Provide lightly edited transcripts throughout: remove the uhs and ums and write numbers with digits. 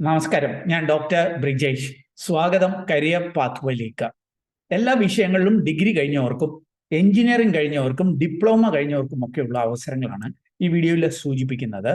നമസ്കാരം, ഞാൻ ഡോക്ടർ ബ്രിജേഷ്. സ്വാഗതം കരിയർ പാത്വേയിലേക്ക്. എല്ലാ വിഷയങ്ങളിലും ഡിഗ്രി കഴിഞ്ഞവർക്കും എഞ്ചിനീയറിംഗ് കഴിഞ്ഞവർക്കും ഡിപ്ലോമ കഴിഞ്ഞവർക്കും ഒക്കെയുള്ള അവസരങ്ങളാണ് ഈ വീഡിയോയിൽ സൂചിപ്പിക്കുന്നത്.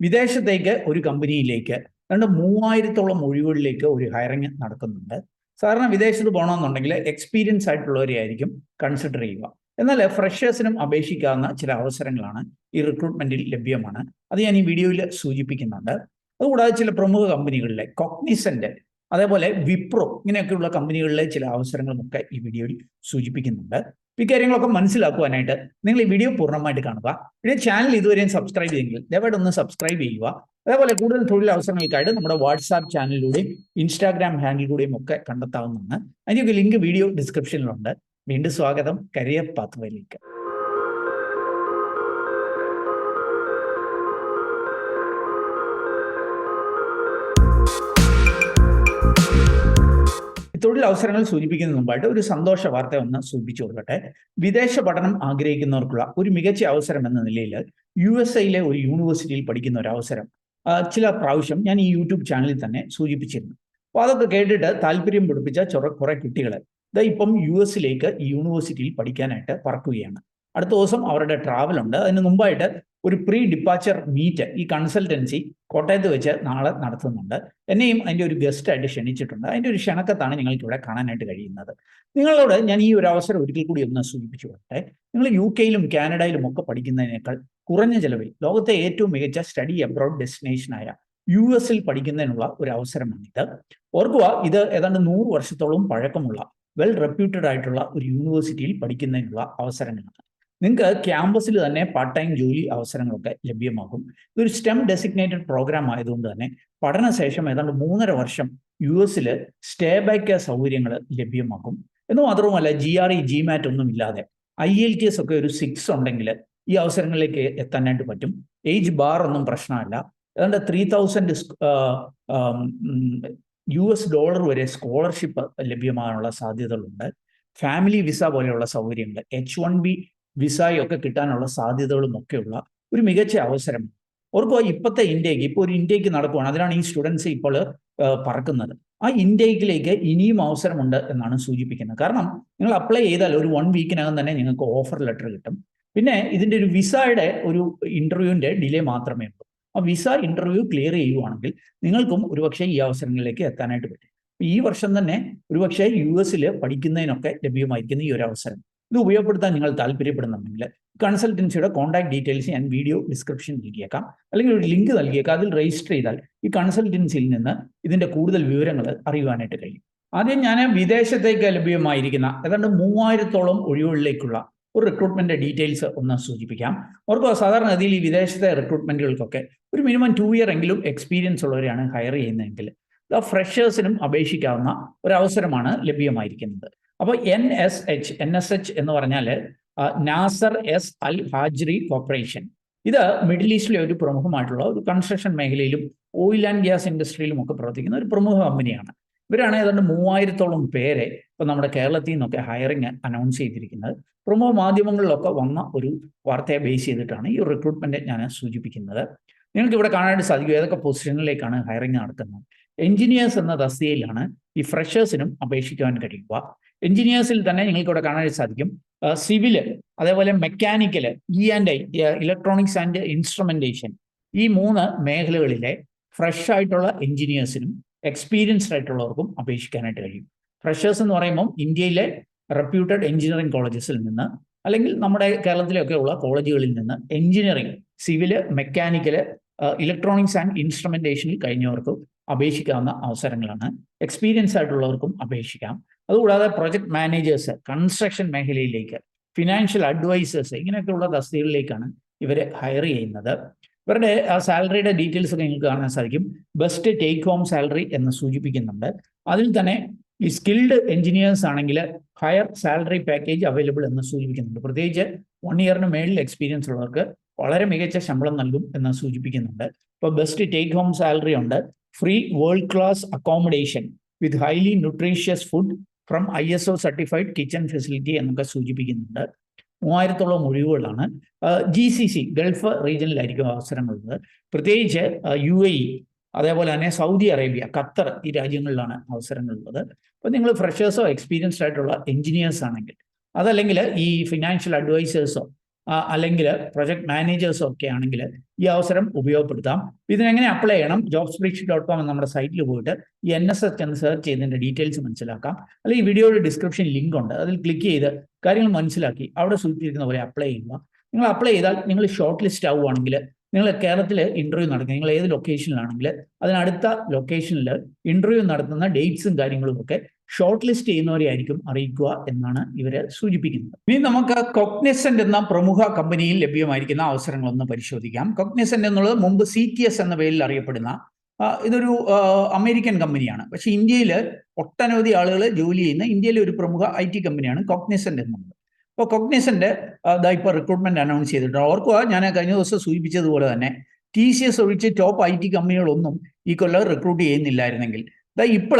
വിദേശത്തേക്ക് ഒരു കമ്പനിയിലേക്ക് 3000-ഓളം ഒഴിവുകളിലേക്ക് ഒരു ഹയറിംഗ് നടക്കുന്നുണ്ട്. സാധാരണ വിദേശത്ത് പോകണമെന്നുണ്ടെങ്കിൽ എക്സ്പീരിയൻസ് ആയിട്ടുള്ളവരെ ആയിരിക്കും കൺസിഡർ ചെയ്യുക. എന്നാൽ ഫ്രഷേഴ്സിനും അപേക്ഷിക്കാവുന്ന ചില അവസരങ്ങളാണ് ഈ റിക്രൂട്ട്മെന്റിൽ ലഭ്യമാണ്. അത് ഞാൻ ഈ വീഡിയോയിൽ സൂചിപ്പിക്കുന്നുണ്ട്. അതുകൂടാതെ ചില പ്രമുഖ കമ്പനികളിലെ കോഗ്നിസന്റ്, അതേപോലെ വിപ്രോ, ഇങ്ങനെയൊക്കെയുള്ള കമ്പനികളിലെ ചില അവസരങ്ങളുമൊക്കെ ഈ വീഡിയോയിൽ സൂചിപ്പിക്കുന്നുണ്ട്. ഇക്കാര്യങ്ങളൊക്കെ മനസ്സിലാക്കുവാനായിട്ട് നിങ്ങൾ ഈ വീഡിയോ പൂർണ്ണമായിട്ട് കാണുക. പിന്നെ ചാനൽ ഇതുവരെയും സബ്സ്ക്രൈബ് ചെയ്തെങ്കിൽ ദയവായിട്ട് ഒന്ന് സബ്സ്ക്രൈബ് ചെയ്യുക. അതേപോലെ കൂടുതൽ തൊഴിൽ അവസരങ്ങൾക്കായിട്ട് നമ്മുടെ വാട്സാപ്പ് ചാനലിലൂടെയും ഇൻസ്റ്റാഗ്രാം ഹാൻഡിലൂടെയും ഒക്കെ കണ്ടെത്താവുന്നതാണ്. അതിൻ്റെയൊക്കെ ലിങ്ക് വീഡിയോ ഡിസ്ക്രിപ്ഷനിലുണ്ട്. വീണ്ടും സ്വാഗതം കരിയർ പാത്വേയിലേക്ക്. തൊഴിൽ അവസരങ്ങൾ സൂചിപ്പിക്കുന്നതിന് മുമ്പായിട്ട് ഒരു സന്തോഷ വാർത്ത ഒന്ന് സൂചിപ്പിച്ചു കൊടുക്കട്ടെ. വിദേശ പഠനം ആഗ്രഹിക്കുന്നവർക്കുള്ള ഒരു മികച്ച അവസരം എന്ന നിലയിൽ USA ഒരു യൂണിവേഴ്സിറ്റിയിൽ പഠിക്കുന്ന ഒരു അവസരം ചില പ്രാവശ്യം ഞാൻ ഈ യൂട്യൂബ് ചാനലിൽ തന്നെ സൂചിപ്പിച്ചിരുന്നു. അപ്പോൾ അതൊക്കെ കേട്ടിട്ട് താല്പര്യം പിടിപ്പിച്ച കുറെ കുട്ടികൾ ഇപ്പം US ഈ യൂണിവേഴ്സിറ്റിയിൽ പഠിക്കാനായിട്ട് പറക്കുകയാണ്. അടുത്ത ദിവസം അവരുടെ ട്രാവൽ ഉണ്ട്. അതിന് മുമ്പായിട്ട് ഒരു പ്രീ ഡിപ്പാച്ചർ മീറ്റ് ഈ കൺസൾട്ടൻസി കോട്ടയത്ത് വെച്ച് നാളെ നടത്തുന്നുണ്ട്. എന്നെയും അതിൻ്റെ ഒരു ഗസ്റ്റ് ആയിട്ട് ക്ഷണിച്ചിട്ടുണ്ട്. അതിൻ്റെ ഒരു ക്ഷണക്കത്താണ് നിങ്ങൾക്ക് ഇവിടെ കാണാനായിട്ട് കഴിയുന്നത്. നിങ്ങളോട് ഞാൻ ഈ ഒരു അവസരം ഒരിക്കൽ കൂടി ഒന്ന് സൂചിപ്പിച്ചു കൊട്ടെ. നിങ്ങൾ UK കാനഡയിലും ഒക്കെ പഠിക്കുന്നതിനേക്കാൾ കുറഞ്ഞ ചെലവിൽ ലോകത്തെ ഏറ്റവും മികച്ച സ്റ്റഡി അബ്രോഡ് ഡെസ്റ്റിനേഷനായ US പഠിക്കുന്നതിനുള്ള ഒരു അവസരമാണിത്. ഓർക്കുക, ഇത് ഏതാണ്ട് 100 വർഷത്തോളം പഴക്കമുള്ള വെൽ റെപ്യൂട്ടഡ് ആയിട്ടുള്ള ഒരു യൂണിവേഴ്സിറ്റിയിൽ പഠിക്കുന്നതിനുള്ള അവസരങ്ങളാണ്. നിങ്ങൾക്ക് ക്യാമ്പസിൽ തന്നെ പാർട്ട് ടൈം ജോലി അവസരങ്ങളൊക്കെ ലഭ്യമാകും. ഇതൊരു STEM ഡെസിഗ്നേറ്റഡ് പ്രോഗ്രാം ആയതുകൊണ്ട് തന്നെ പഠനശേഷം ഏതാണ്ട് 3.5 വർഷം US സ്റ്റേ ബാക്ക് സൗകര്യങ്ങൾ ലഭ്യമാകും. എന്ന് മാത്രവുമല്ല, GRE GMAT ഒന്നും ഇല്ലാതെ IELTS ഒക്കെ ഒരു 6 ഉണ്ടെങ്കിൽ ഈ അവസരങ്ങളിലേക്ക് എത്താനായിട്ട് പറ്റും. ഏജ് ബാർ ഒന്നും പ്രശ്നമല്ല. ഏതാണ്ട് $3000 US വരെ സ്കോളർഷിപ്പ് ലഭ്യമാകാനുള്ള സാധ്യതകളുണ്ട്. ഫാമിലി വിസ പോലെയുള്ള സൗകര്യങ്ങൾ, H1B വിസയൊക്കെ കിട്ടാനുള്ള സാധ്യതകളും ഒക്കെയുള്ള ഒരു മികച്ച അവസരം. ഓർക്കുക, ഇപ്പോഴത്തെ ഇപ്പോൾ ഒരു ഇൻടേക്ക് നടക്കുകയാണ്. അതിനാണ് ഈ സ്റ്റുഡൻസ് ഇപ്പോൾ പറക്കുന്നത്. ആ ഇൻടേക്കിലേക്ക് ഇനിയും അവസരമുണ്ട് എന്നാണ് സൂചിപ്പിക്കുന്നത്. കാരണം നിങ്ങൾ അപ്ലൈ ചെയ്താൽ ഒരു 1 വീക്കിനകം തന്നെ നിങ്ങൾക്ക് ഓഫർ ലെറ്റർ കിട്ടും. പിന്നെ ഇതിൻ്റെ ഒരു വിസയുടെ ഒരു ഇന്റർവ്യൂവിൻ്റെ ഡിലേ മാത്രമേ ഉള്ളൂ. ആ വിസ ഇന്റർവ്യൂ ക്ലിയർ ചെയ്യുവാണെങ്കിൽ നിങ്ങൾക്കും ഒരുപക്ഷെ ഈ അവസരങ്ങളിലേക്ക് എത്താനായിട്ട് പറ്റും. ഈ വർഷം തന്നെ ഒരുപക്ഷെ US പഠിക്കുന്നതിനൊക്കെ ലഭ്യമായിരിക്കുന്ന ഈ ഒരു അവസരം ഇത് ഉപയോഗപ്പെടുത്താൻ നിങ്ങൾ താല്പര്യപ്പെടുന്നുണ്ടെങ്കിൽ കൺസൾട്ടൻസിയുടെ കോൺടാക്ട് ഡീറ്റെയിൽസ് ഞാൻ വീഡിയോ ഡിസ്ക്രിപ്ഷൻ നൽകിയേക്കാം, അല്ലെങ്കിൽ ഒരു ലിങ്ക് നൽകിയേക്കാം. അതിൽ രജിസ്റ്റർ ചെയ്താൽ ഈ കൺസൾട്ടൻസിയിൽ നിന്ന് ഇതിന്റെ കൂടുതൽ വിവരങ്ങൾ അറിയുവാനായിട്ട് കഴിയും. ആദ്യം ഞാൻ വിദേശത്തേക്ക് ലഭ്യമായിരിക്കുന്ന ഏതാണ്ട് 3000-ഓളം ഒഴിവുകളിലേക്കുള്ള ഒരു റിക്രൂട്ട്മെന്റ് ഡീറ്റെയിൽസ് ഒന്ന് സൂചിപ്പിക്കാം. ഓർക്കുക, സാധാരണഗതിയിൽ ഈ വിദേശത്തെ റിക്രൂട്ട്മെന്റുകൾക്കൊക്കെ ഒരു മിനിമം 2 ഇയർ എങ്കിലും എക്സ്പീരിയൻസ് ഉള്ളവരെയാണ് ഹയർ ചെയ്യുന്നതെങ്കിൽ ഫ്രഷേഴ്സിനും അപേക്ഷിക്കാവുന്ന ഒരു അവസരമാണ് ലഭ്യമായിരിക്കുന്നത്. അപ്പോൾ NSH എന്ന് പറഞ്ഞാൽ നാസർ എസ് അൽ ഹാജ്രി കോർപ്പറേഷൻ. ഇത് മിഡിൽ ഈസ്റ്റിലെ ഒരു പ്രമുഖമായിട്ടുള്ള ഒരു കൺസ്ട്രക്ഷൻ മേഖലയിലും ഓയിൽ ആൻഡ് ഗ്യാസ് ഇൻഡസ്ട്രിയിലും ഒക്കെ പ്രവർത്തിക്കുന്ന ഒരു പ്രമുഖ കമ്പനിയാണ്. ഇവരാണ് ഏതാണ്ട് 3000-ഓളം പേരെ ഇപ്പം നമ്മുടെ കേരളത്തിൽ നിന്നൊക്കെ ഹയറിങ് അനൗൺസ് ചെയ്തിരിക്കുന്നത്. പ്രമുഖ മാധ്യമങ്ങളിലൊക്കെ വന്ന ഒരു വാർത്തയെ ബേസ് ചെയ്തിട്ടാണ് ഈ റിക്രൂട്ട്മെന്റ് ഞാൻ സൂചിപ്പിക്കുന്നത്. നിങ്ങൾക്ക് ഇവിടെ കാണാനായിട്ട് സാധിക്കും ഏതൊക്കെ പൊസിഷനിലേക്കാണ് ഹയറിങ് നടക്കുന്നത്. എഞ്ചിനീയേഴ്സ് എന്ന തസ്തികയിലാണ് ഈ ഫ്രഷേഴ്സിനും അപേക്ഷിക്കുവാൻ കഴിയുക. എഞ്ചിനീയേഴ്സിൽ തന്നെ നിങ്ങൾക്ക് ഇവിടെ കാണാനായിട്ട് സാധിക്കും സിവില്, അതേപോലെ mechanical, E&I, electronics and instrumentation, ഈ 3 മേഖലകളിലെ ഫ്രഷ് ആയിട്ടുള്ള എഞ്ചിനീയേഴ്സിനും എക്സ്പീരിയൻസ്ഡ് ആയിട്ടുള്ളവർക്കും അപേക്ഷിക്കാനായിട്ട് കഴിയും. ഫ്രഷേഴ്സ് എന്ന് പറയുമ്പോൾ ഇന്ത്യയിലെ റെപ്യൂട്ടഡ് എഞ്ചിനീയറിംഗ് കോളേജസിൽ നിന്ന്, അല്ലെങ്കിൽ നമ്മുടെ കേരളത്തിലൊക്കെ ഉള്ള കോളേജുകളിൽ നിന്ന് engineering, civil, mechanical, electronics and ഇൻസ്ട്രുമെന്റേഷനിൽ കഴിഞ്ഞവർക്കും അപേക്ഷിക്കാവുന്ന അവസരങ്ങളാണ്. എക്സ്പീരിയൻസ് ആയിട്ടുള്ളവർക്കും അപേക്ഷിക്കാം. അതുകൂടാതെ പ്രൊജക്ട് മാനേജേഴ്സ്, കൺസ്ട്രക്ഷൻ മേഖലയിലേക്ക്, ഫിനാൻഷ്യൽ അഡ്വൈസേഴ്സ്, ഇങ്ങനെയൊക്കെയുള്ള തസ്തികകളിലേക്കാണ് ഇവർ ഹയർ ചെയ്യുന്നത്. ഇവരുടെ സാലറിയുടെ ഡീറ്റെയിൽസ് ഒക്കെ നിങ്ങൾക്ക് കാണാൻ സാധിക്കും. ബെസ്റ്റ് ടേക്ക് ഹോം സാലറി എന്ന് സൂചിപ്പിക്കുന്നുണ്ട്. അതിൽ തന്നെ ഈ സ്കിൽഡ് എഞ്ചിനീയേഴ്സ് ആണെങ്കിൽ ഹയർ സാലറി പാക്കേജ് അവൈലബിൾ എന്ന് സൂചിപ്പിക്കുന്നുണ്ട്. പ്രത്യേകിച്ച് 1 ഇയറിന് മേളിൽ എക്സ്പീരിയൻസ് ഉള്ളവർക്ക് വളരെ മികച്ച ശമ്പളം നൽകും എന്ന് സൂചിപ്പിക്കുന്നുണ്ട്. ഇപ്പോൾ ബെസ്റ്റ് ടേക്ക് ഹോം സാലറി ഉണ്ട്. Free world class accommodation with highly nutritious food from ISO certified kitchen facility എന്നൊക്കെ സൂചിപ്പിക്കുന്നുണ്ട്. 3000-ഓളം ഒഴിവുകളാണ്. GCC ഗൾഫ് റീജിയനിലായിരിക്കും അവസരങ്ങളുള്ളത്. പ്രത്യേകിച്ച് UAE, അതേപോലെ തന്നെ സൗദി അറേബ്യ, ഖത്തർ, ഈ രാജ്യങ്ങളിലാണ് അവസരങ്ങളുള്ളത്. അപ്പോൾ നിങ്ങൾ ഫ്രഷേഴ്സോ എക്സ്പീരിയൻസ്ഡ് ആയിട്ടുള്ള എഞ്ചിനീയേഴ്സ് ആണെങ്കിൽ, അതല്ലെങ്കിൽ ഈ ഫിനാൻഷ്യൽ അഡ്വൈസേഴ്സോ അല്ലെങ്കിൽ പ്രൊജക്ട് മാനേജേഴ്സോ ഒക്കെ ആണെങ്കിൽ ഈ അവസരം ഉപയോഗപ്പെടുത്താം. ഇതിനെങ്ങനെ അപ്ലൈ ചെയ്യണം? jobspreadsheet.com എന്ന നമ്മുടെ സൈറ്റിൽ പോയിട്ട് ഈ NSS എന്ന് സെർച്ച് ചെയ്തതിൻ്റെ ഡീറ്റെയിൽസ് മനസ്സിലാക്കാം. അല്ലെങ്കിൽ ഈ വീഡിയോയുടെ ഡിസ്ക്രിപ്ഷൻ ലിങ്ക് ഉണ്ട്, അതിൽ ക്ലിക്ക് ചെയ്ത് കാര്യങ്ങൾ മനസ്സിലാക്കി അവിടെ സൂചിപ്പിച്ചിരിക്കുന്ന പോലെ അപ്ലൈ ചെയ്യുക. നിങ്ങൾ അപ്ലൈ ചെയ്താൽ നിങ്ങൾ ഷോർട്ട് ലിസ്റ്റ് ആവുകയാണെങ്കിൽ നിങ്ങൾ കേരളത്തിൽ ഇന്റർവ്യൂ നടക്കുക, നിങ്ങൾ ഏത് ലൊക്കേഷനിലാണെങ്കിൽ അതിനടുത്ത ലൊക്കേഷനിൽ ഇന്റർവ്യൂ നടത്തുന്ന ഡേറ്റ്സും കാര്യങ്ങളും ഒക്കെ ഷോർട്ട് ലിസ്റ്റ് ചെയ്യുന്നവരെ ആയിരിക്കും അറിയിക്കുക എന്നാണ് ഇവരെ സൂചിപ്പിക്കുന്നത്. ഇനി നമുക്ക് കോഗ്നിസന്റ് എന്ന പ്രമുഖ കമ്പനിയിൽ ലഭ്യമായിരിക്കുന്ന അവസരങ്ങളൊന്ന് പരിശോധിക്കാം. കോഗ്നിസന്റ് എന്നുള്ളത് മുമ്പ് CTS എന്ന പേരിൽ അറിയപ്പെടുന്ന ഇതൊരു അമേരിക്കൻ കമ്പനിയാണ്. പക്ഷെ ഇന്ത്യയിൽ ഒട്ടനവധി ആളുകൾ ജോലി ചെയ്യുന്ന ഇന്ത്യയിലെ ഒരു പ്രമുഖ IT കമ്പനിയാണ് കോഗ്നിസന്റ് എന്നുള്ളത്. അപ്പോൾ കോഗ്നിസന്റ് ഇപ്പോൾ റിക്രൂട്ട്മെന്റ് അനൗൺസ് ചെയ്തിട്ടുണ്ട്. ഓർക്കുക, ഞാൻ കഴിഞ്ഞ ദിവസം സൂചിപ്പിച്ചതുപോലെ തന്നെ TCS ഒഴിച്ച് ടോപ്പ് IT കമ്പനികളൊന്നും ഈ കൊല്ലം റിക്രൂട്ട് ചെയ്യുന്നില്ലായിരുന്നെങ്കിൽ ഇപ്പോൾ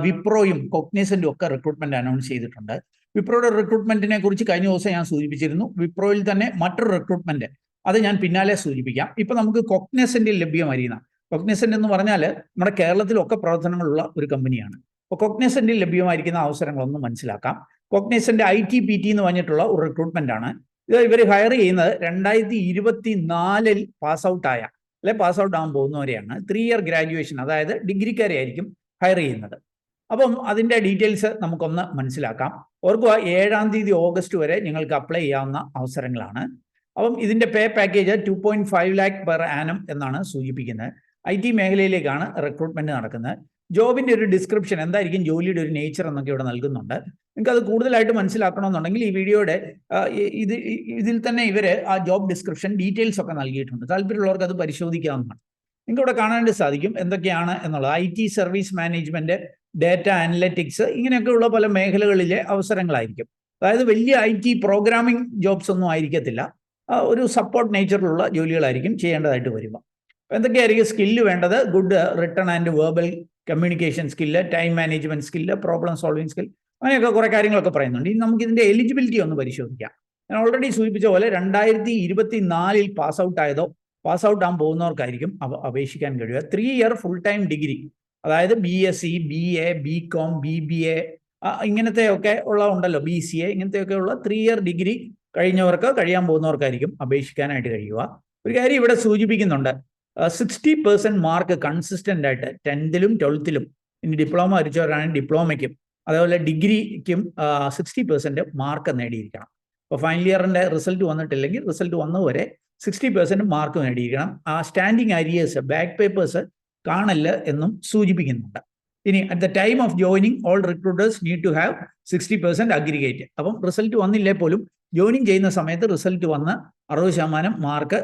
വിപ്രോയും കോഗ്നിസന്റും ഒക്കെ റിക്രൂട്ട്മെന്റ് അനൗൺസ് ചെയ്തിട്ടുണ്ട്. വിപ്രോയുടെ റിക്രൂട്ട്മെന്റിനെ കുറിച്ച് കഴിഞ്ഞ ദിവസം ഞാൻ സൂചിപ്പിച്ചിരുന്നു. വിപ്രോയിൽ തന്നെ മറ്റൊരു റിക്രൂട്ട്മെന്റ്, അത് ഞാൻ പിന്നാലെ സൂചിപ്പിക്കാം. ഇപ്പൊ നമുക്ക് കോഗ്നിസന്റിൽ ലഭ്യമായിരിക്കുന്ന, കോഗ്നിസന്റ് എന്ന് പറഞ്ഞാൽ നമ്മുടെ കേരളത്തിലൊക്കെ പ്രവർത്തനങ്ങളുള്ള ഒരു കമ്പനിയാണ്. അപ്പോൾ കോഗ്നിസന്റിൽ ലഭ്യമായിരിക്കുന്ന അവസരങ്ങളൊന്നും മനസ്സിലാക്കാം. കോഗ്നിസന്റ് IT/PT എന്ന് പറഞ്ഞിട്ടുള്ള ഒരു റിക്രൂട്ട്മെന്റ് ആണ്. ഇത് ഇവർ ഹയർ ചെയ്യുന്നത് 2024 പാസ് ഔട്ട് ആയ അല്ലെ പാസ് ഔട്ട് ആകാൻ പോകുന്നവരെയാണ്. 3 ഇയർ ഗ്രാജുവേഷൻ, അതായത് ഡിഗ്രിക്കാരെ ആയിരിക്കും ഹയർ ചെയ്യുന്നത്. അപ്പം അതിന്റെ ഡീറ്റെയിൽസ് നമുക്കൊന്ന് മനസ്സിലാക്കാം. ഓർക്കുക, 7-ാം തീയതി ഓഗസ്റ്റ് വരെ നിങ്ങൾക്ക് അപ്ലൈ ചെയ്യാവുന്ന അവസരങ്ങളാണ്. അപ്പം ഇതിന്റെ പേ പാക്കേജ് 2.5 lakh പെർ ആനം എന്നാണ് സൂചിപ്പിക്കുന്നത്. IT മേഖലയിലേക്കാണ് റിക്രൂട്ട്മെന്റ് നടക്കുന്നത്. ജോബിന്റെ ഒരു ഡിസ്ക്രിപ്ഷൻ, എന്തായിരിക്കും ജോലിയുടെ ഒരു നേച്ചർ എന്നൊക്കെ ഇവിടെ നൽകുന്നുണ്ട്. നിങ്ങൾക്ക് അത് കൂടുതലായിട്ട് മനസ്സിലാക്കണമെന്നുണ്ടെങ്കിൽ ഈ വീഡിയോയുടെ ഇതിൽ തന്നെ ഇവർ ആ ജോബ് ഡിസ്ക്രിപ്ഷൻ ഡീറ്റെയിൽസ് ഒക്കെ നൽകിയിട്ടുണ്ട്. താല്പര്യമുള്ളവർക്ക് അത് പരിശോധിക്കാവുന്നതാണ്. നിങ്ങൾക്ക് ഇവിടെ കാണാനായിട്ട് സാധിക്കും എന്തൊക്കെയാണ് എന്നുള്ളത്. IT service management, data analytics, ഇങ്ങനെയൊക്കെയുള്ള പല മേഖലകളിലെ അവസരങ്ങളായിരിക്കും. അതായത് വലിയ IT പ്രോഗ്രാമിംഗ് ജോബ്സ് ഒന്നും ആയിരിക്കത്തില്ല, ഒരു സപ്പോർട്ട് നേച്ചറിലുള്ള ജോലികളായിരിക്കും ചെയ്യേണ്ടതായിട്ട് വരിക. എന്തൊക്കെയായിരിക്കും സ്കില്ല് വേണ്ടത്? Good written and verbal communication skill, time management skill, problem solving skill, അങ്ങനെയൊക്കെ കുറെ കാര്യങ്ങളൊക്കെ പറയുന്നുണ്ട്. ഇനി നമുക്ക് ഇതിന്റെ എലിജിബിലിറ്റി ഒന്ന് പരിശോധിക്കാം. ഞാൻ ഓൾറെഡി സൂചിപ്പിച്ച പോലെ 2024 പാസ് ഔട്ട് ആയതോ പാസ് ഔട്ട് ആകാൻ പോകുന്നവർക്കായിരിക്കും അപേക്ഷിക്കാൻ കഴിയുക. 3 ഇയർ ഫുൾ ടൈം ഡിഗ്രി, അതായത് BSc, BA, BCom, BBA ഇങ്ങനത്തെയൊക്കെ ഉള്ള ഉണ്ടല്ലോ, BCA, ഇങ്ങനത്തെയൊക്കെ ഉള്ള 3 ഇയർ ഡിഗ്രി കഴിയാൻ പോകുന്നവർക്കായിരിക്കും അപേക്ഷിക്കാനായിട്ട് കഴിയുക. ഒരു കാര്യം ഇവിടെ സൂചിപ്പിക്കുന്നുണ്ട്, 60% മാർക്ക് കൺസിസ്റ്റന്റ് ആയിട്ട് 10th-ലും 12th-ലും, ഇനി ഡിപ്ലോമ പഠിച്ചവരാണെങ്കിൽ ഡിപ്ലോമയ്ക്കും അതേപോലെ ഡിഗ്രിക്കും 60% മാർക്ക് നേടിയിരിക്കണം. അപ്പോൾ ഫൈനൽ ഇയറിന്റെ റിസൾട്ട് വന്നിട്ടില്ലെങ്കിൽ റിസൾട്ട് വന്നവരെ 60% മാർക്ക് നേടിയിരിക്കണം. ആ സ്റ്റാൻഡിങ് അരിയേഴ്സ്, ബാക്ക് പേപ്പേഴ്സ് കാണില്ല എന്നും സൂചിപ്പിക്കുന്നുണ്ട്. ഇനി at the time of joining all recruiters need to have 60% aggregate. അപ്പം റിസൾട്ട് വന്നില്ലേ പോലും ജോയിനിങ് ചെയ്യുന്ന സമയത്ത് റിസൾട്ട് വന്ന് 60% മാർക്ക്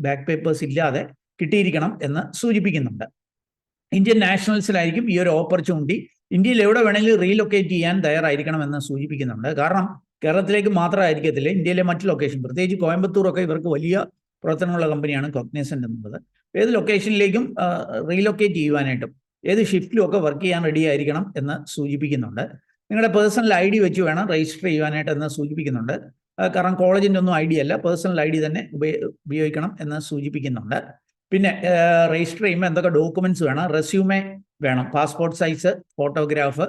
ബാക്ക് പേപ്പേഴ്സ് ഇല്ലാതെ കിട്ടിയിരിക്കണം എന്ന് സൂചിപ്പിക്കുന്നുണ്ട്. ഇന്ത്യൻ നാഷണൽസിലായിരിക്കും ഈ ഒരു ഓപ്പർച്യൂണിറ്റി. ഇന്ത്യയിൽ എവിടെ വേണമെങ്കിലും റീലൊക്കേറ്റ് ചെയ്യാൻ തയ്യാറായിരിക്കണം എന്ന് സൂചിപ്പിക്കുന്നുണ്ട്. കാരണം കേരളത്തിലേക്ക് മാത്രമായിരിക്കത്തില്ല, ഇന്ത്യയിലെ മറ്റ് ലൊക്കേഷൻ, പ്രത്യേകിച്ച് കോയമ്പത്തൂരൊക്കെ ഇവർക്ക് വലിയ പ്രവർത്തനമുള്ള കമ്പനിയാണ് കോഗ്നിസന്റ് എന്നുള്ളത്. ഏത് ലൊക്കേഷനിലേക്കും റീലൊക്കേറ്റ് ചെയ്യുവാനായിട്ടും ഏത് ഷിഫ്റ്റിലും ഒക്കെ വർക്ക് ചെയ്യാൻ റെഡി ആയിരിക്കണം എന്ന് സൂചിപ്പിക്കുന്നുണ്ട്. നിങ്ങളുടെ പേഴ്സണൽ ID വെച്ച് വേണം രജിസ്റ്റർ ചെയ്യുവാനായിട്ട് എന്ന് സൂചിപ്പിക്കുന്നുണ്ട്. കാരണം കോളേജിൻ്റെ ഒന്നും ID അല്ല, പേഴ്സണൽ ID തന്നെ ഉപയോഗിക്കണം എന്ന് സൂചിപ്പിക്കുന്നുണ്ട്. പിന്നെ രജിസ്റ്റർ ചെയ്യുമ്പോൾ എന്തൊക്കെ ഡോക്യുമെന്റ്സ് വേണം? റെസ്യൂമേ വേണം, പാസ്പോർട്ട് സൈസ് ഫോട്ടോഗ്രാഫ്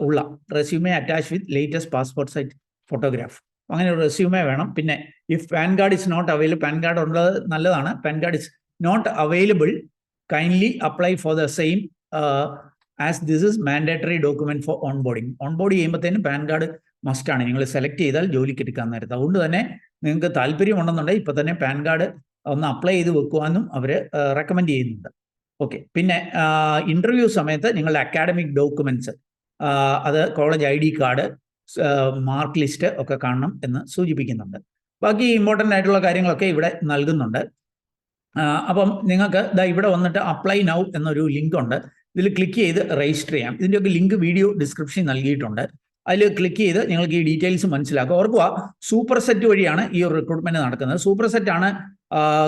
ഉള്ള resume attach with latest passport size photograph, അങ്ങനെ ഒരു റെസ്യൂമേ വേണം. പിന്നെ if PAN card is not available, PAN card ഉള്ളത് നല്ലതാണ്, PAN card is not available kindly apply for the same as this is mandatory document for onboarding. Onboard ചെയ്യുമ്പോഴത്തേനും PAN card മസ്റ്റാണ്, നിങ്ങൾ select ചെയ്താൽ ജോലിക്ക് എടുക്കാൻ നേരത്തെ. അതുകൊണ്ട് തന്നെ നിങ്ങൾക്ക് താല്പര്യമുണ്ടെന്നുണ്ടെങ്കിൽ ഇപ്പം തന്നെ പാൻ കാർഡ് ഒന്ന് അപ്ലൈ ചെയ്ത് വെക്കുവാനും അവർ റെക്കമെൻഡ് ചെയ്യുന്നുണ്ട്. ഓക്കെ. പിന്നെ ഇന്റർവ്യൂ സമയത്ത് നിങ്ങളുടെ അക്കാഡമിക് ഡോക്യുമെന്റ്സ്, അത് college ID card, mark list ഒക്കെ കാണണം എന്ന് സൂചിപ്പിക്കുന്നുണ്ട്. ബാക്കി ഇമ്പോർട്ടൻ്റ് ആയിട്ടുള്ള കാര്യങ്ങളൊക്കെ ഇവിടെ നൽകുന്നുണ്ട്. അപ്പം നിങ്ങൾക്ക് ഇവിടെ വന്നിട്ട് അപ്ലൈ നൗ എന്നൊരു ലിങ്ക് ഉണ്ട്, ഇതിൽ ക്ലിക്ക് ചെയ്ത് രജിസ്റ്റർ ചെയ്യാം. ഇതിൻ്റെയൊക്കെ ലിങ്ക് വീഡിയോ ഡിസ്ക്രിപ്ഷൻ നൽകിയിട്ടുണ്ട്, അതിൽ ക്ലിക്ക് ചെയ്ത് നിങ്ങൾക്ക് ഈ ഡീറ്റെയിൽസ് മനസ്സിലാക്കുക. ഓർക്കുക, സൂപ്പർ സെറ്റ് വഴിയാണ് ഈ ഒരു റിക്രൂട്ട്മെന്റ് നടക്കുന്നത്. സൂപ്പർ സെറ്റ് ആണ്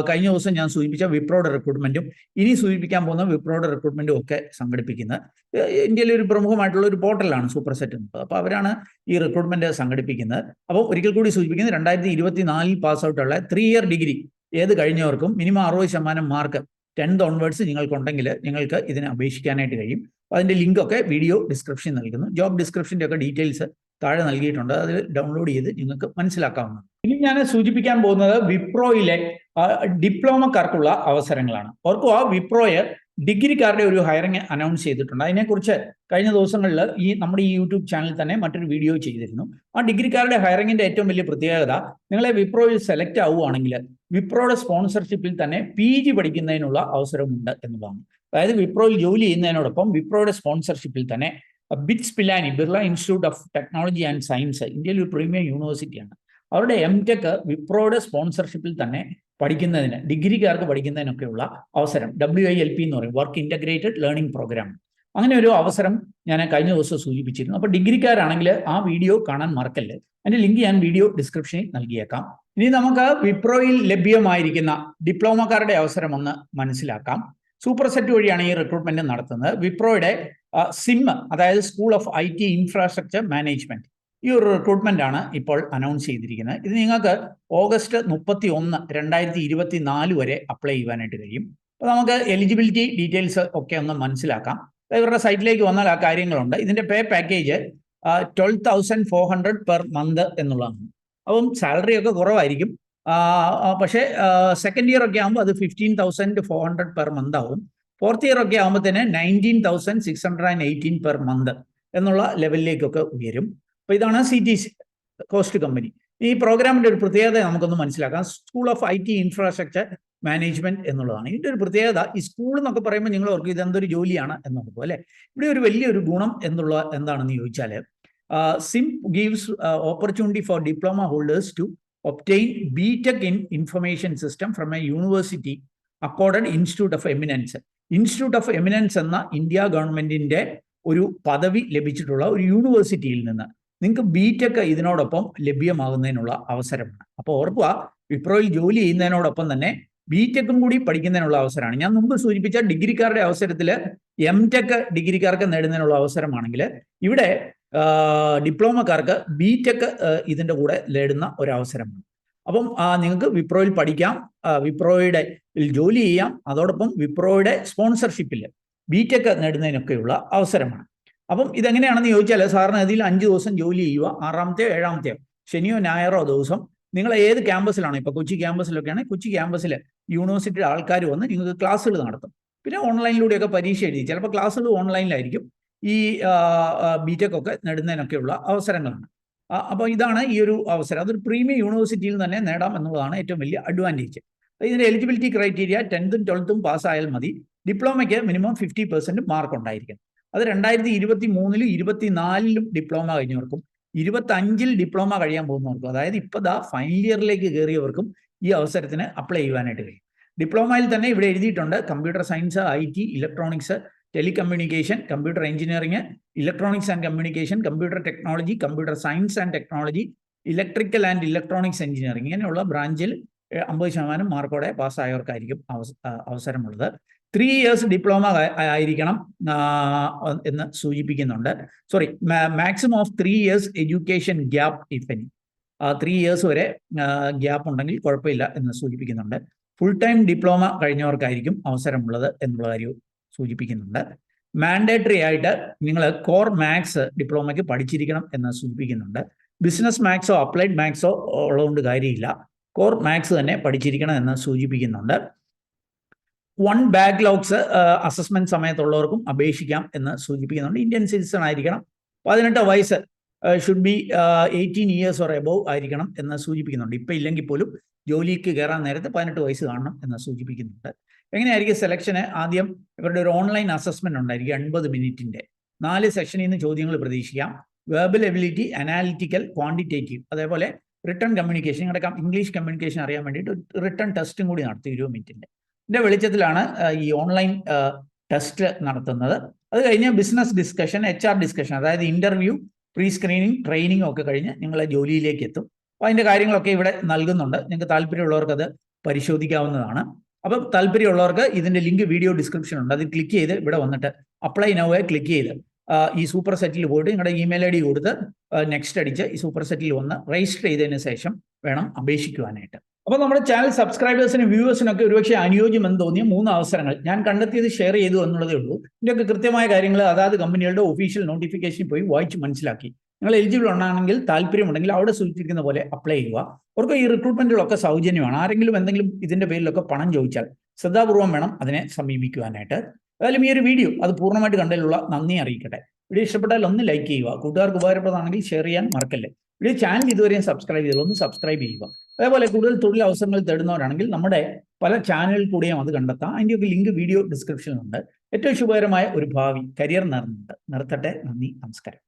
കഴിഞ്ഞ ദിവസം ഞാൻ സൂചിപ്പിച്ച വിപ്രോയുടെ റിക്രൂട്ട്മെന്റും ഇനി സൂചിപ്പിക്കാൻ പോകുന്ന വിപ്രോയുടെ റിക്രൂട്ട്മെന്റും ഒക്കെ സംഘടിപ്പിക്കുന്നത്. ഇന്ത്യയിലെ ഒരു പ്രമുഖമായിട്ടുള്ള ഒരു പോർട്ടലാണ് സൂപ്പർ സെറ്റ് എന്നത്. അപ്പോൾ അവരാണ് ഈ റിക്രൂട്ട്മെന്റ് സംഘടിപ്പിക്കുന്നത്. അപ്പോൾ ഒരിക്കൽ കൂടി സൂചിപ്പിക്കുന്നത് 2024 പാസ് ഔട്ടുള്ള 3 ഇയർ ഡിഗ്രി ഏത് കഴിഞ്ഞവർക്കും മിനിമം 60% മാർക്ക് 10th ഓൺവേർഡ്സ് നിങ്ങൾക്കുണ്ടെങ്കിൽ നിങ്ങൾക്ക് ഇതിനെ അപേക്ഷിക്കാനായിട്ട് കഴിയും. അപ്പോൾ അതിൻ്റെ ലിങ്കൊക്കെ വീഡിയോ ഡിസ്ക്രിപ്ഷൻ നൽകുന്നു. ജോബ് ഡിസ്ക്രിപ്ഷൻ്റെ ഒക്കെ ഡീറ്റെയിൽസ് താഴെ നൽകിയിട്ടുണ്ട്. അത് ഡൗൺലോഡ് ചെയ്ത് നിങ്ങൾക്ക് മനസ്സിലാക്കാവുന്നതാണ്. ഇനി ഞാൻ സൂചിപ്പിക്കാൻ പോകുന്നത് വിപ്രോയിലെ ഡിപ്ലോമക്കാർക്കുള്ള അവസരങ്ങളാണ്. ഓർക്കുക, വിപ്രോയെ ഡിഗ്രിക്കാരുടെ ഒരു ഹയറിംഗ് അനൗൺസ് ചെയ്തിട്ടുണ്ട്. അതിനെക്കുറിച്ച് കഴിഞ്ഞ ദിവസങ്ങളിൽ നമ്മുടെ ഈ യൂട്യൂബ് ചാനലിൽ തന്നെ മറ്റൊരു വീഡിയോ ചെയ്തിരുന്നു. ആ ഡിഗ്രിക്കാരുടെ ഹയറിംഗിന്റെ ഏറ്റവും വലിയ പ്രത്യേകത, നിങ്ങളെ വിപ്രോയിൽ സെലക്ട് ആവുകയാണെങ്കിൽ വിപ്രോയുടെ സ്പോൺസർഷിപ്പിൽ തന്നെ PG പഠിക്കുന്നതിനുള്ള അവസരമുണ്ട് എന്നുള്ളതാണ്. അതായത് വിപ്രോയിൽ ജോലി ചെയ്യുന്നതിനോടൊപ്പം വിപ്രോയുടെ സ്പോൺസർഷിപ്പിൽ തന്നെ bits Pilani, Birla institute of technology and science, ഇന്ത്യയിൽ ഒരു പ്രീമിയം യൂണിവേഴ്സിറ്റിയാണ്, അവരുടെ MTech വിപ്രോയുടെ സ്പോൺസർഷിപ്പിൽ തന്നെ പഠിക്കുന്നതിന്, ഡിഗ്രിക്കാർക്ക് പഠിക്കുന്നതിനൊക്കെയുള്ള അവസരം WILP എന്ന് പറയും, വർക്ക് ഇൻ്റഗ്രേറ്റഡ് ലേണിംഗ് പ്രോഗ്രാം. അങ്ങനെ ഒരു അവസരം ഞാൻ കഴിഞ്ഞ ദിവസം സൂചിപ്പിച്ചിരുന്നു. അപ്പോൾ ഡിഗ്രിക്കാരാണെങ്കിൽ ആ വീഡിയോ കാണാൻ മറക്കല്ലേ. അതിൻ്റെ ലിങ്ക് ഞാൻ വീഡിയോ ഡിസ്ക്രിപ്ഷനിൽ നൽകിയേക്കാം. ഇനി നമുക്ക് വിപ്രോയിൽ ലഭ്യമായിരിക്കുന്ന ഡിപ്ലോമക്കാരുടെ അവസരം ഒന്ന് മനസ്സിലാക്കാം. സൂപ്പർസെറ്റ് വഴിയാണ് ഈ റിക്രൂട്ട്മെന്റ് നടത്തുന്നത്. വിപ്രോയുടെ SIM, അതായത് school of IT infrastructure management, ഈ ഒരു റിക്രൂട്ട്മെന്റ് ആണ് ഇപ്പോൾ അനൗൺസ് ചെയ്തിരിക്കുന്നത്. ഇത് നിങ്ങൾക്ക് ഓഗസ്റ്റ് 31, 2024 വരെ അപ്ലൈ ചെയ്യാനായിട്ട് കഴിയും. അപ്പോൾ നമുക്ക് എലിജിബിലിറ്റി ഡീറ്റെയിൽസ് ഒക്കെ ഒന്ന് മനസ്സിലാക്കാം. ഇവരുടെ സൈറ്റിലേക്ക് വന്നാൽ ആ കാര്യങ്ങളുണ്ട്. ഇതിന്റെ പേ പാക്കേജ് 12,400 പെർ മന്ത് എന്നുള്ളതാണ്. അപ്പം സാലറി ഒക്കെ കുറവായിരിക്കും. പക്ഷേ സെക്കൻഡ് ഇയർ ഒക്കെ ആകുമ്പോൾ അത് 15,400 പെർ മന്ത് ആവും. ഫോർത്ത് ഇയർ ഒക്കെ ആകുമ്പോൾ തന്നെ 19,618 പെർ മന്ത് എന്നുള്ള ലെവലിലേക്കൊക്കെ ഉയരും. അപ്പോൾ ഇതാണ് CTC കോസ്റ്റ് കമ്പനി. ഈ പ്രോഗ്രാമിന്റെ ഒരു പ്രത്യേകത നമുക്കൊന്ന് മനസ്സിലാക്കാം. School of IT infrastructure management എന്നുള്ളതാണ്. ഇതിന്റെ ഒരു പ്രത്യേകത, ഈ സ്കൂൾ എന്നൊക്കെ പറയുമ്പോൾ നിങ്ങൾ ഓർക്കും ഇതെന്തൊരു ജോലിയാണ് എന്നുള്ളത് അല്ലേ. ഇവിടെ ഒരു വലിയൊരു ഗുണം എന്താണെന്ന് ചോദിച്ചാൽ, SIM gives opportunity for diploma holders to obtain BTech in information system from a university accorded Institute of Eminence. Institute of eminence എന്ന ഇന്ത്യ ഗവൺമെന്റിന്റെ ഒരു പദവി ലഭിച്ചിട്ടുള്ള ഒരു യൂണിവേഴ്സിറ്റിയിൽ നിന്ന് നിങ്ങൾക്ക് BTech ഇതിനോടൊപ്പം ലഭ്യമാകുന്നതിനുള്ള അവസരമാണ്. അപ്പോൾ ഓർക്കുക, വിപ്രോയിൽ ജോലി ചെയ്യുന്നതിനോടൊപ്പം തന്നെ BTechും കൂടി പഠിക്കുന്നതിനുള്ള അവസരമാണ്. ഞാൻ മുമ്പ് സൂചിപ്പിച്ച ഡിഗ്രിക്കാരുടെ അവസരത്തിൽ MTech ഡിഗ്രിക്കാർക്ക് നേടുന്നതിനുള്ള അവസരമാണെങ്കിൽ, ഇവിടെ ഡിപ്ലോമക്കാർക്ക് BTech ഇതിൻ്റെ കൂടെ നേടുന്ന ഒരവസരമാണ്. അപ്പം നിങ്ങൾക്ക് വിപ്രോയിൽ പഠിക്കാം, വിപ്രോയുടെ ജോലി ചെയ്യാം, അതോടൊപ്പം വിപ്രോയുടെ സ്പോൺസർഷിപ്പിൽ BTech നേടുന്നതിനൊക്കെയുള്ള അവസരമാണ്. അപ്പം ഇതെങ്ങനെയാണെന്ന് ചോദിച്ചാൽ, സാറിന് അതിൽ 5 ദിവസം ജോലി ചെയ്യുക, 6ാമത്തെയോ 7ാമത്തെയോ ശനിയോ ഞായറോ ദിവസം നിങ്ങൾ ഏത് ക്യാമ്പസിലാണോ, ഇപ്പോൾ കൊച്ചി ക്യാമ്പസിലൊക്കെയാണ്, കൊച്ചി ക്യാമ്പസിൽ യൂണിവേഴ്സിറ്റിയുടെ ആൾക്കാർ വന്ന് നിങ്ങൾക്ക് ക്ലാസ്സുകൾ നടത്തും. പിന്നെ ഓൺലൈനിലൂടെയൊക്കെ പരീക്ഷ എഴുതി, ചിലപ്പോൾ ക്ലാസ്സുകൾ ഓൺലൈനിലായിരിക്കും. ഈ BTech ഒക്കെ നേടുന്നതിനൊക്കെയുള്ള അവസരങ്ങളാണ്. അപ്പോൾ ഇതാണ് ഈ ഒരു അവസരം. അതൊരു പ്രീമിയം യൂണിവേഴ്സിറ്റിയിൽ തന്നെ നേടാം എന്നുള്ളതാണ് ഏറ്റവും വലിയ അഡ്വാൻറ്റേജ്. ഇതിൻ്റെ എലിജിബിലിറ്റി ക്രൈറ്റീരിയ 10th 12th പാസ്സായാൽ മതി. ഡിപ്ലോമയ്ക്ക് മിനിമം 50% മാർക്ക് ഉണ്ടായിരിക്കണം. അത് 2023-ലും 2024-ലും ഡിപ്ലോമ കഴിഞ്ഞവർക്കും 2025-ൽ ഡിപ്ലോമ കഴിയാൻ പോകുന്നവർക്കും, അതായത് ഇപ്പോൾ ഫൈനൽ ഇയറിലേക്ക് കയറിയവർക്കും ഈ അവസരത്തിന് അപ്ലൈ ചെയ്യുവാനായിട്ട് കഴിയും. ഡിപ്ലോമയിൽ തന്നെ ഇവിടെ എഴുതിയിട്ടുണ്ട് computer science, IT, electronics, telecommunication, computer engineering, electronics and communication, computer technology, computer science and technology, electrical and electronics engineering, ഇങ്ങനെയുള്ള ബ്രാഞ്ചിൽ 50% മാർക്കോടെ പാസ്സായവർക്കായിരിക്കും അവസരമുള്ളത്. 3 years ഡിപ്ലോമ ആയിരിക്കണം എന്ന് സൂചിപ്പിക്കുന്നുണ്ട്. Maximum of 3 years education gap if any. 3 years വരെ ഗ്യാപ്പ് ഉണ്ടെങ്കിൽ കുഴപ്പമില്ല എന്ന് സൂചിപ്പിക്കുന്നുണ്ട്. ഫുൾ ടൈം ഡിപ്ലോമ കഴിഞ്ഞവർക്കായിരിക്കും അവസരമുള്ളത് എന്നുള്ള കാര്യവും സൂചിപ്പിക്കുന്നുണ്ട്. മാൻഡേറ്ററി ആയിട്ട് നിങ്ങൾ കോർ മാത്സ് ഡിപ്ലോമയ്ക്ക് പഠിച്ചിരിക്കണം എന്ന് സൂചിപ്പിക്കുന്നുണ്ട്. ബിസിനസ് മാത്സോ അപ്ലൈഡ് മാത്സോ ഉള്ളതുകൊണ്ട് കാര്യമില്ല, കോർ മാത്സ് തന്നെ പഠിച്ചിരിക്കണം എന്ന് സൂചിപ്പിക്കുന്നുണ്ട്. 1 ബാക്ക്ലോഗ്സ് അസസ്മെന്റ് സമയത്തുള്ളവർക്കും അപേക്ഷിക്കാം എന്ന് സൂചിപ്പിക്കുന്നുണ്ട്. ഇന്ത്യൻ സിറ്റിസൺ ആയിരിക്കണം, 18 വയസ്സ്, should be 18 years or above ആയിരിക്കണം എന്ന് സൂചിപ്പിക്കുന്നുണ്ട്. ഇപ്പം ഇല്ലെങ്കിൽ പോലും ജോലിക്ക് കയറാൻ നേരത്തെ 18 വയസ്സ് കാണണം എന്ന് സൂചിപ്പിക്കുന്നുണ്ട്. എങ്ങനെയായിരിക്കും സെലക്ഷന്? ആദ്യം ഇവരുടെ ഒരു ഓൺലൈൻ അസസ്മെന്റ് ഉണ്ടായിരിക്കും, 80 മിനിറ്റിന്റെ. 4 സെഷനിൽ നിന്ന് ചോദ്യങ്ങൾ പ്രതീക്ഷിക്കാം. വെർബൽ എബിലിറ്റി, അനാലിറ്റിക്കൽ, ക്വാണ്ടിറ്റേറ്റീവ്, അതേപോലെ റിട്ടൺ കമ്മ്യൂണിക്കേഷൻ. നിങ്ങളുടെ ഇംഗ്ലീഷ് കമ്മ്യൂണിക്കേഷൻ അറിയാൻ വേണ്ടിയിട്ട് റിട്ടൺ ടെസ്റ്റും കൂടി നടത്തി 20 മിനിറ്റിന്റെ. ഇതിന്റെ വെളിച്ചത്തിലാണ് ഈ ഓൺലൈൻ ടെസ്റ്റ് നടത്തുന്നത്. അത് കഴിഞ്ഞ് ബിസിനസ് ഡിസ്കഷൻ, HR ഡിസ്കഷൻ, അതായത് ഇന്റർവ്യൂ, പ്രീ സ്ക്രീനിങ്, ട്രെയിനിങ് ഒക്കെ കഴിഞ്ഞ് നിങ്ങളെ ജോലിയിലേക്ക് എത്തും. അപ്പോൾ അതിന്റെ കാര്യങ്ങളൊക്കെ ഇവിടെ നൽകുന്നുണ്ട്. നിങ്ങൾക്ക് താല്പര്യമുള്ളവർക്ക് അത് പരിശോധിക്കാവുന്നതാണ്. അപ്പം താല്പര്യമുള്ളവർക്ക് ഇതിന്റെ ലിങ്ക് വീഡിയോ ഡിസ്ക്രിപ്ഷൻ ഉണ്ട്, അത് ക്ലിക്ക് ചെയ്ത് ഇവിടെ വന്നിട്ട് അപ്ലൈ നൗവെ ക്ലിക്ക് ചെയ്ത് ഈ സൂപ്പർ സെറ്റിൽ പോയിട്ട് നിങ്ങളുടെ ഇമെയിൽ ID കൊടുത്ത് നെക്സ്റ്റ് അടിച്ച് ഈ സൂപ്പർ സെറ്റിൽ വന്ന് രജിസ്റ്റർ ചെയ്തതിന് ശേഷം വേണം അപേക്ഷിക്കുവാനായിട്ട്. അപ്പോൾ നമ്മുടെ ചാനൽ സബ്സ്ക്രൈബേഴ്സിനും വ്യൂവേഴ്സിനൊക്കെ ഒരുപക്ഷെ അനുയോജ്യമെന്ന് തോന്നിയ 3 അവസരങ്ങൾ ഞാൻ കണ്ടെത്തിയത് ഷെയർ ചെയ്തു എന്നുള്ളതേ ഉള്ളൂ. ഇതിൻ്റെയൊക്കെ കൃത്യമായ കാര്യങ്ങൾ അതാത് കമ്പനികളുടെ ഒഫീഷ്യൽ നോട്ടിഫിക്കേഷൻ പോയി വായിച്ച് മനസ്സിലാക്കി. നിങ്ങൾ എലിജിബിൾ ആണെങ്കിൽ താല്പര്യമുണ്ടെങ്കിൽ അവിടെ സൂചിപ്പിക്കുന്ന പോലെ അപ്ലൈ ചെയ്യുക. അവർക്ക് ഈ റിക്രൂട്ട്മെന്റുകളൊക്കെ സൗജന്യമാണ്. ആരെങ്കിലും എന്തെങ്കിലും ഇതിന്റെ പേരിലൊക്കെ പണം ചോദിച്ചാൽ ശ്രദ്ധാപൂർവം വേണം അതിനെ സമീപിക്കുവാനായിട്ട്. ഏതായാലും ഈ ഒരു വീഡിയോ അത് പൂർണ്ണമായിട്ട് കണ്ടതിലുള്ള നന്ദി അറിയിക്കട്ടെ. വീഡിയോ ഇഷ്ടപ്പെട്ടാൽ ഒന്ന് ലൈക്ക് ചെയ്യുക. കൂട്ടുകാർക്ക് ഉപകാരപ്രദമാണെങ്കിൽ ഷെയർ ചെയ്യാൻ മറക്കല്ലേ. വീഡിയോ ചാനൽ ഇതുവരെയും സബ്സ്ക്രൈബ് ചെയ്തില്ല, ഒന്ന് സബ്സ്ക്രൈബ് ചെയ്യുക. അതേപോലെ കൂടുതൽ തൊഴിൽ അവസരങ്ങൾ തേടുന്നവരാണെങ്കിൽ നമ്മുടെ പല ചാനലുകളിൽ കൂടെയും അത് കണ്ടെത്താം. അതിൻ്റെയൊക്കെ ലിങ്ക് വീഡിയോ ഡിസ്ക്രിപ്ഷനിലുണ്ട്. ഏറ്റവും ശുഭകരമായ ഒരു ഭാവി കരിയർ നിർത്തട്ടെ. നന്ദി, നമസ്കാരം.